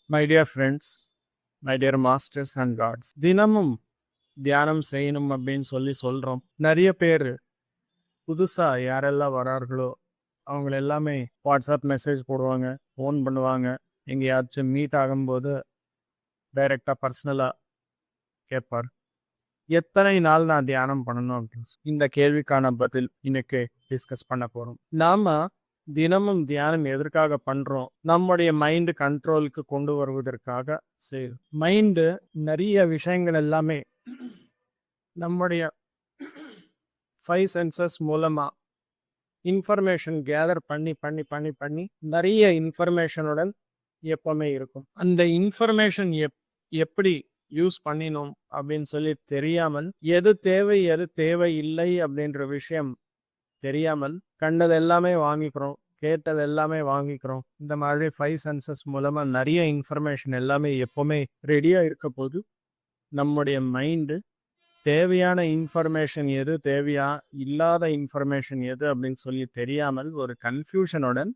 My dear friends, my dear masters and gods, தினமும் தியானம் செய்யணும் அப்படின்னு சொல்றோம். நிறைய பேர் புதுசா யாரெல்லாம் வரார்களோ அவங்க எல்லாமே வாட்ஸ்அப் மெசேஜ் போடுவாங்க, ஃபோன் பண்ணுவாங்க, எங்கேயாச்சும் மீட் ஆகும்போது டைரக்டா பர்சனலா கேட்பார், எத்தனை நாள் நான் தியானம் பண்ணணும் அப்படின்னு இந்த கேள்விக்கான பதில் இன்னைக்கு டிஸ்கஸ் பண்ண போறோம். நாம தினமும் தியானம் எதற்காக பண்றோம்? நம்முடைய மைண்ட் கண்ட்ரோலுக்கு கொண்டு வருவதற்காக சரி. மைண்டு நிறைய விஷயங்கள் எல்லாமே நம்முடைய 5 சென்சஸ் மூலமா இன்ஃபர்மேஷன் கேதர் பண்ணி பண்ணி பண்ணி பண்ணி நிறைய இன்ஃபர்மேஷனுடன் எப்பவுமே இருக்கும். அந்த இன்ஃபர்மேஷன் எப்படி யூஸ் பண்ணினோம் அப்படின்னு சொல்லி தெரியாமல், எது தேவை எது தேவை இல்லை அப்படின்ற விஷயம் தெரியாமல் கண்டது எல்லாமே வாங்கிக்கிறோம், கேட்டது எல்லாமே வாங்கிக்கிறோம். இந்த மாதிரி 5 சென்சஸ் மூலமா நிறைய இன்ஃபர்மேஷன் எல்லாமே எப்பவுமே ரெடியா இருக்க போது நம்முடைய மைண்டு தேவையான இன்ஃபர்மேஷன் எது, தேவையா இல்லாத இன்ஃபர்மேஷன் எது அப்படின்னு சொல்லி தெரியாமல் ஒரு கன்ஃபியூஷனுடன்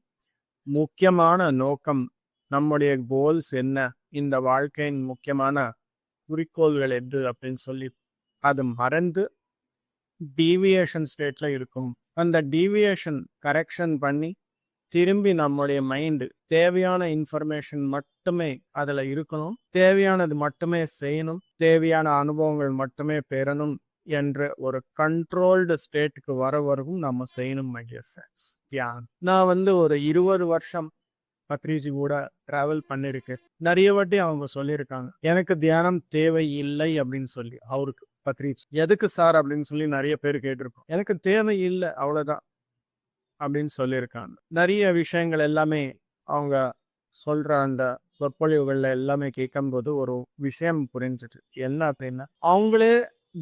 முக்கியமான நோக்கம், நம்முடைய கோல்ஸ் என்ன, இந்த வாழ்க்கையின் முக்கியமான குறிக்கோள்கள் எது அப்படின்னு சொல்லி அது மறந்து டீவியேஷன் ஸ்டேட்ல இருக்கும். அந்த டீவியேஷன் கரெக்ஷன் பண்ணி திரும்பி நம்முடைய மைண்டு தேவையான இன்ஃபர்மேஷன் மட்டுமே அதில் இருக்கணும், தேவையானது மட்டுமே செய்யணும், தேவையான அனுபவங்கள் மட்டுமே பெறணும் என்ற ஒரு கண்ட்ரோல்டு ஸ்டேட்டுக்கு வரவரைக்கும் நம்ம செய்யணும். மை டியர் ஃப்ரெண்ட்ஸ், நான் ஒரு 20 வருஷம் பத்ரிஜி கூட டிராவல் பண்ணியிருக்கேன். நிறைய வாட்டி அவங்க சொல்லியிருக்காங்க எனக்கு தியானம் தேவை இல்லை அப்படின்னு சொல்லி. அவருக்கு பத்ரிஜ் எதுக்கு சார் அப்படின்னு சொல்லி நிறைய பேர் கேட்டிருக்கோம். எனக்கு தேவை இல்லை அவ்வளோதான் அப்படின்னு சொல்லியிருக்காங்க. நிறைய விஷயங்கள் எல்லாமே அவங்க சொல்ற அந்த சொற்பொழிவுகள்ல எல்லாமே கேட்கும்போது ஒரு விஷயம் புரிஞ்சுது. என்ன அப்படின்னா, அவங்களே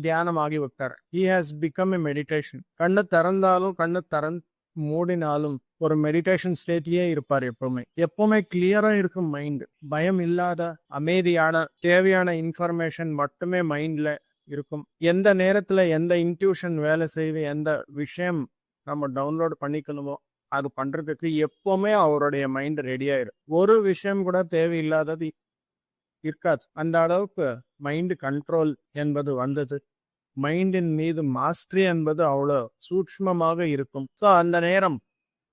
தியானம் ஆகி விட்டார். He has become a meditation. கண்ணு திறந்தாலும் கண்ணு மூடினாலும் ஒரு மெடிடேஷன் ஸ்டேட்லயே இருப்பார். எப்பவுமே கிளியரா இருக்கும் மைண்ட். பயம் இல்லாத அமைதியான தேவையான இன்ஃபர்மேஷன் மட்டுமே மைண்ட்ல இருக்கும். எந்த நேரத்துல எந்த இன்ட்யூஷன் வேலை செய்து எந்த விஷயம் நம்ம டவுன்லோட் பண்ணிக்கணுமோ அது பண்றதுக்கு எப்பவுமே அவருடைய மைண்ட் ரெடியாயிரும். ஒரு விஷயம் கூட தேவையில்லாதது இருக்காது. அந்த அளவுக்கு மைண்ட் கண்ட்ரோல் என்பது வந்தது. மைண்டின் மீது மாஸ்டரி என்பது அவ்வளோ சூட்சமமாக இருக்கும். ஸோ அந்த நேரம்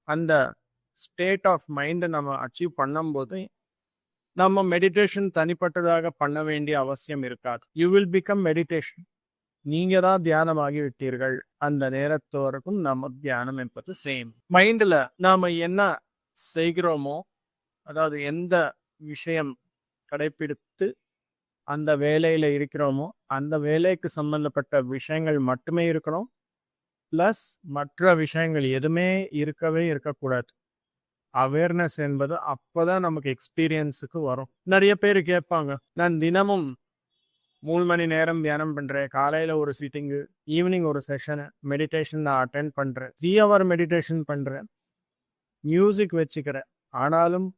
அந்த ஸ்டேட் ஆஃப் மைண்டை நம்ம அச்சீவ் பண்ணும்போது நம்ம மெடிடேஷன் தனிப்பட்டதாக பண்ண வேண்டிய அவசியம் இருக்காது. You will become meditation. நீங்க தான் தியானமாகி விட்டீர்கள். அந்த நேரத்து வரைக்கும் நம்ம தியானம் என்பது சேம். மைண்ட்ல நாம என்ன செய்கிறோமோ, அதாவது எந்த விஷயம் கடைபிடித்து அந்த வேலையில இருக்கிறோமோ அந்த வேலைக்கு சம்பந்தப்பட்ட விஷயங்கள் மட்டுமே இருக்கணும். பிளஸ் மற்ற விஷயங்கள் எதுவுமே இருக்கவே இருக்கக்கூடாது. அவேர்னஸ் என்பது அப்போதான் நமக்கு எக்ஸ்பீரியன்ஸுக்கு வரும். நிறைய பேர் கேட்பாங்க, நான் தினமும் 3 மணி நேரம் தியானம் பண்றேன், காலையில ஒரு சிட்டிங்கு, ஈவினிங் ஒரு செஷனு மெடிடேஷன் நான் அட்டென்ட் பண்றேன், 3 hour மெடிடேஷன் பண்றேன், மியூசிக் வச்சுக்கிறேன், ஆனாலும்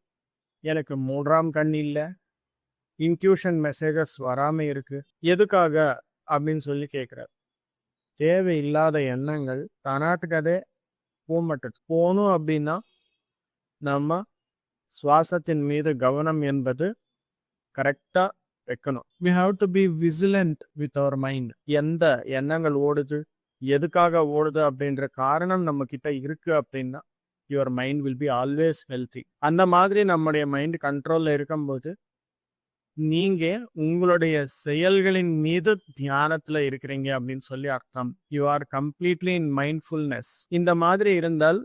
எனக்கு 3ஆம் கண் இல்லை, இன்ட்யூஷன் மெசேஜஸ் வராம இருக்கு, எதுக்காக அப்படின்னு சொல்லி கேட்குறாரு. தேவையில்லாத எண்ணங்கள் தானாட்டுக்கதே போகணும். அப்படின்னா நம்ம சுவாசத்தின் மீது கவனம் என்பது கரெக்டா வைக்கணும். we have to be vigilant with our mind. எந்த எண்ணங்கள் ஓடுது, எதுக்காக ஓடுது அப்படின்ற காரணம் நம்ம கிட்ட இருக்கு அப்படின்னா your mind will be always healthy. அந்த மாதிரி நம்முடைய மைண்ட் கண்ட்ரோல்ல இருக்கும்போது நீங்க உங்களுடைய செயல்களின் மீது தியானத்துல இருக்கிறீங்க அப்படின்னு சொல்லி அர்த்தம். You are completely in mindfulness. இந்த மாதிரி இருந்தால்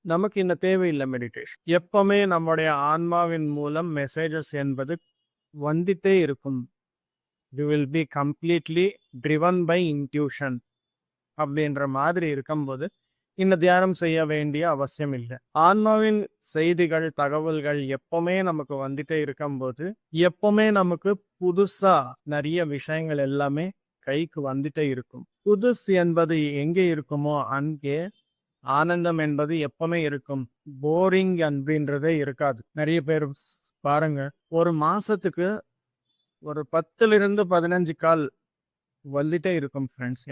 நமக்கு இந்த தேவையில்லை மெடிடேஷன். எப்பவுமே நம்முடைய ஆன்மாவின் மூலம் மெசேஜஸ் என்பது வந்துட்டே இருக்கும். You will be completely driven by intuition அப்படின்ற மாதிரி இருக்கும்போது இந்த தியானம் செய்ய வேண்டிய அவசியம் இல்லை. ஆன்மாவின் செய்திகள் தகவல்கள் எப்பவுமே நமக்கு வந்துட்டே இருக்கும்போது எப்பவுமே நமக்கு புதுசா நிறைய விஷயங்கள் எல்லாமே கைக்கு வந்துட்டே இருக்கும். புதுசு என்பது எங்கே இருக்குமோ அங்கே ஆனந்தம் என்பது எப்பவுமே இருக்கும். போரிங் அப்படின்றதே இருக்காது. நிறைய பேர் பாருங்க, ஒரு மாசத்துக்கு ஒரு 10 to 15 கால் வந்துட்டே இருக்கும் ஃப்ரெண்ட்ஸ்.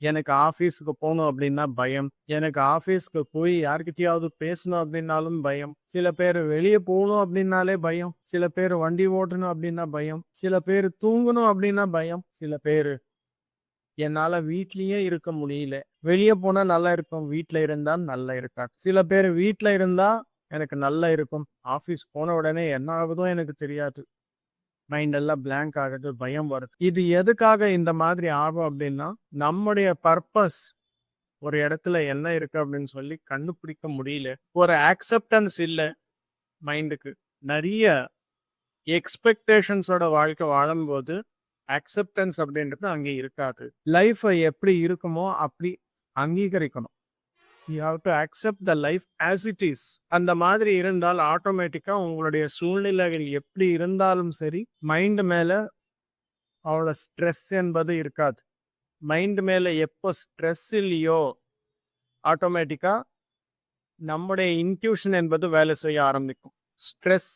எனக்கு ஆஃபீஸுக்கு போகணும் அப்படின்னா பயம். எனக்கு ஆஃபீஸ்க்கு போய் யார்கிட்டயாவது பேசணும் அப்படின்னாலும் பயம். சில பேர் வெளியே போகணும் அப்படின்னாலே பயம். சில பேர் வண்டி ஓட்டணும் அப்படின்னா பயம். சில பேர் தூங்கணும் அப்படின்னா பயம். சில பேர் என்னால வீட்லயே இருக்க முடியல, வெளியே போனா நல்லா இருக்கும், வீட்ல இருந்தா நல்லா இருக்காது. சில பேர் வீட்ல இருந்தா எனக்கு நல்லா இருக்கும், ஆஃபீஸ் போன உடனே என்ன ஆகுதோ எனக்கு தெரியாது, மைண்ட் எல்லாம் பிளாங்க் ஆகுது, பயம் வருது. இது எதுக்காக இந்த மாதிரி ஆகும் அப்படின்னா, நம்முடைய பர்பஸ் ஒரு இடத்துல என்ன இருக்கு அப்படின்னு சொல்லி கண்டுபிடிக்க முடியல. ஒரு அக்செப்டன்ஸ் இல்ல மைண்டுக்கு. நிறைய எக்ஸ்பெக்டேஷன்ஸோட வாழ்க்கை வாழும்போது அக்செப்டன்ஸ் அப்படின்றது அங்கே இருக்காது. லைஃபை எப்படி இருக்குமோ அப்படி அங்கீகரிக்கணும். You have to accept the life as it is. அந்த மாதிரி இருந்தால் ஆட்டோமேட்டிக்கா உங்களுடைய சூழ்நிலைகள் எப்படி இருந்தாலும் சரி, மைண்ட் மேல அவ்வளோ ஸ்ட்ரெஸ் என்பது இருக்காது. மைண்ட் மேல எப்போ ஸ்ட்ரெஸ் இல்லையோ ஆட்டோமேட்டிக்கா நம்முடைய இன்ட்யூஷன் என்பது வேலை செய்ய ஆரம்பிக்கும். ஸ்ட்ரெஸ்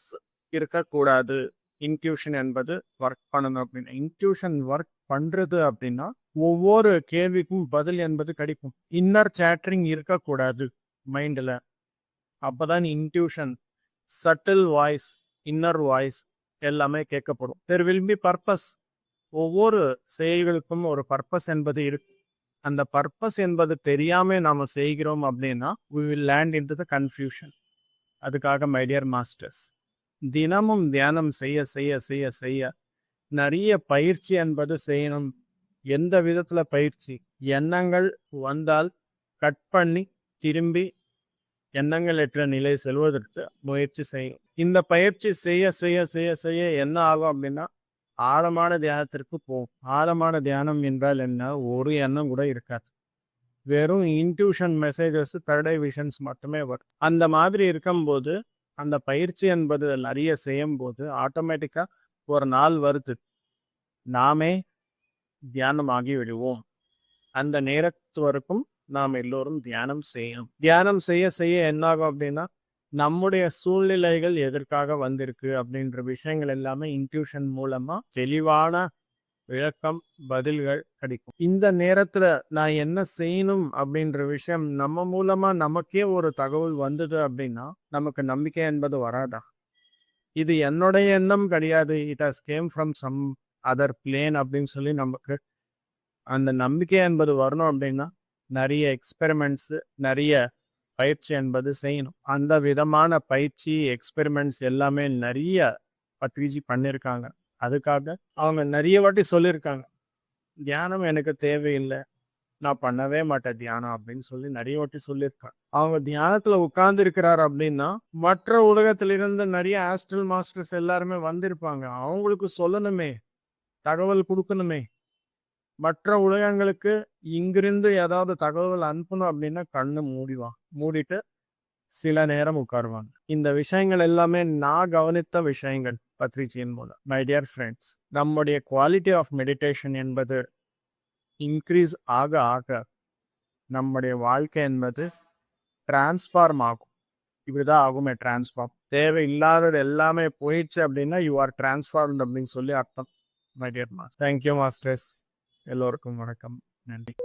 இருக்கக்கூடாது, இன்ட்யூஷன் என்பது ஒர்க் பண்ணணும். அப்படின்னா இன்ட்யூஷன் ஒர்க் பண்றது அப்படின்னா ஒவ்வொரு கேள்விக்கும் பதில் என்பது கிடைக்கும். இன்னர் சேட்டரிங் இருக்கக்கூடாது மைண்டில். அப்போதான் intuition, subtle voice, inner voice எல்லாமே கேட்கப்படும். There will be purpose. ஒவ்வொரு செயல்களுக்கும் ஒரு பர்பஸ் என்பது இருக்கு. அந்த பர்பஸ் என்பது தெரியாம நாம செய்கிறோம் அப்படின்னா we will land into the confusion. அதுக்காக மை டியர் மாஸ்டர்ஸ், தினமும் தியானம் செய்ய செய்ய செய்ய செய்ய நிறைய பயிற்சி என்பது செய்யணும். எந்த விதத்துல பயிற்சி? எண்ணங்கள் வந்தால் கட் பண்ணி திரும்பி எண்ணங்கள் என்ற நிலை செல்வதற்கு முயற்சி செய்யும். இந்த பயிற்சி செய்ய செய்ய செய்ய செய்ய என்ன ஆகும் அப்படின்னா ஆழமான தியானத்திற்கு போகும். ஆழமான தியானம் என்றால் என்ன? ஒரு எண்ணம் கூட இருக்காது, வெறும் இன்ட்யூஷன் மெசேஜஸ், தேர்ட் ஐ விஷன்ஸ் மட்டுமே வரும். அந்த மாதிரி இருக்கும்போது அந்த பயிற்சி என்பது நிறைய செய்யும் போது ஆட்டோமேட்டிக்கா ஒரு நாள் வருது, நாமே தியானமாகி விடுவோம். அந்த நேரத்து வரைக்கும் நாம் எல்லோரும் தியானம் செய்யணும். தியானம் செய்ய செய்ய என்னாகும் அப்படின்னா நம்முடைய சூழ்நிலைகள் எதற்காக வந்திருக்கு அப்படின்ற விஷயங்கள் எல்லாமே இன்ட்யூஷன் மூலமா தெளிவான விளக்கம், பதில்கள் கிடைக்கும். இந்த நேரத்துல நான் என்ன செய்யணும் அப்படின்ற விஷயம் நம்ம மூலமா நமக்கே ஒரு தகவல் வந்தது அப்படின்னா நமக்கு நம்பிக்கை என்பது வராதா? இது என்னுடைய எண்ணம் கிடையாது, it has come from some other plane அப்படின்னு சொல்லி நமக்கு அந்த நம்பிக்கை என்பது வரணும் அப்படின்னா நிறைய எக்ஸ்பெரிமெண்ட்ஸ், நிறைய பயிற்சி என்பது செய்யணும். அந்த விதமான பயிற்சி, எக்ஸ்பெரிமெண்ட்ஸ் எல்லாமே நிறைய பத்ரிஜி பண்ணியிருக்காங்க. அதுக்காக அவங்க நிறைய வாட்டி சொல்லியிருக்காங்க, தியானம் எனக்கு தேவையில்லை, நான் பண்ணவே மாட்டேன் தியானம் அப்படின்னு சொல்லி நிறைய வாட்டி சொல்லியிருக்காங்க. அவங்க தியானத்துல உட்கார்ந்து இருக்கிறார் அப்படின்னா மற்ற உலகத்திலிருந்து நிறைய ஆஸ்ட்ரல் மாஸ்டர்ஸ் எல்லாருமே வந்திருப்பாங்க. அவங்களுக்கு சொல்லணுமே, தகவல் கொடுக்கணுமே. மற்ற உலகங்களுக்கு இங்கிருந்து ஏதாவது தகவல் அனுப்பணும் அப்படின்னா கண்ணு மூடிட்டு சில நேரம் உட்காருவாங்க. இந்த விஷயங்கள் எல்லாமே நான் கவனித்த விஷயங்கள் பத்ரிஜியின் மூலம். மை டியர் ஃப்ரெண்ட்ஸ், நம்முடைய குவாலிட்டி ஆஃப் மெடிடேஷன் என்பது இன்க்ரீஸ் ஆக ஆக நம்முடைய வாழ்க்கை என்பது டிரான்ஸ்ஃபார்ம் ஆகும். இப்படிதான் ஆகுமே டிரான்ஸ்ஃபார்ம். தேவையில்லாதது எல்லாமே போயிடுச்சு அப்படின்னா யூ ஆர் டிரான்ஸ்ஃபார்ம்ட் அப்படின்னு சொல்லி அர்த்தம். My dear master, thank you masters. எல்லோருக்கும் வணக்கம், நன்றி.